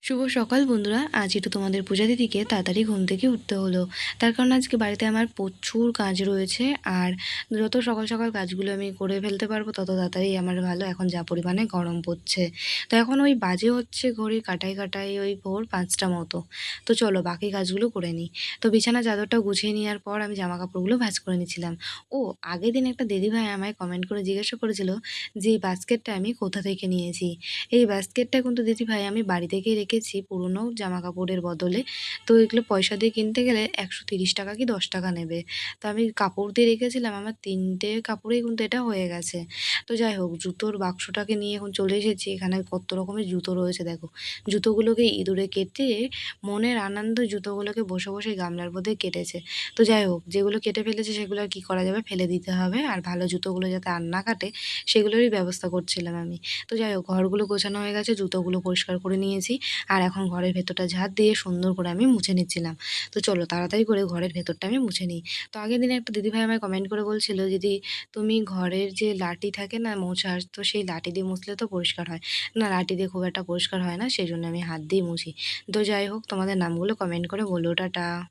শুভ সকাল বন্ধুরা। আজ একটু তোমাদের পূজা দিদিকে তাড়াতাড়ি ঘুম থেকে উঠতে হলো। তার কারণ আজকে বাড়িতে আমার প্রচুর কাজ রয়েছে। আর যত সকাল সকাল কাজগুলো আমি করে ফেলতে পারবো তত তাড়াতাড়ি আমার ভালো। এখন যা পরিমাণে গরম পড়ছে, তো এখন ওই বাজে হচ্ছে ঘড়ি কাটাই কাটাই ওই ভোর 5টা মতো। তো চলো বাকি কাজগুলো করে নিই। তো বিছানা চাদরটা গুছিয়ে নেওয়ার পর আমি জামা কাপড়গুলো ভাঁজ করে নিচ্ছিলাম। ও, আগের দিন একটা দিদিভাই আমায় কমেন্ট করে জিজ্ঞাসা করেছিল যে এই বাস্কেটটা আমি কোথা থেকে নিয়েছি। এই বাস্কেটটা কিন্তু দিদিভাই আমি বাড়ি থেকেই রেখেছি পুরনো জামা কাপড়ের বদলে। তো এগুলো পয়সা দিয়ে কিনতে গেলে 130 টাকা কি 10 টাকা নেবে। তো আমি কাপড় দিয়ে রেখেছিলাম, আমার 3টে কাপড়েই কিন্তু এটা হয়ে গেছে। তো যাই হোক, জুতোর বাক্সটাকে নিয়ে এখন চলে এসেছি। এখানে কত রকমের জুতো রয়েছে দেখো। জুতোগুলোকে ইঁদুরে কেটে মনের আনন্দে জুতোগুলোকে বসে বসে গামলার মধ্যে কেটেছে। তো যাই হোক, যেগুলো কেটে ফেলেছে সেগুলো আর কি করা যাবে, ফেলে দিতে হবে। আর ভালো জুতোগুলো যাতে আর না কাটে সেগুলোরই ব্যবস্থা করছিলাম আমি। তো যাই হোক, ঘরগুলো গোছানো হয়ে গেছে, জুতোগুলো পরিষ্কার করে নিয়েছি। আর এখন ঘরের ভেতরটা ঝাঁট দিয়ে সুন্দর করে আমি মুছে নিচ্ছিলাম। তো চলো তাড়াতাড়ি করে ঘরের ভেতরটা আমি মুছে নিই। তো আগের দিনে একটা দিদিভাই আমায় কমেন্ট করে বলছিল, "দিদি, তুমি ঘরের যে লাঠি থাকে না মোছার, তো সেই লাঠি দিয়ে মুছলে তো পরিষ্কার হয়।" না, লাঠি দিয়ে খুব একটা পরিষ্কার হয় না, সেজন্য আমি হাত দিয়েই মুছি। তো যাই হোক, তোমাদের নামগুলো কমেন্ট করে বলো। টাটা।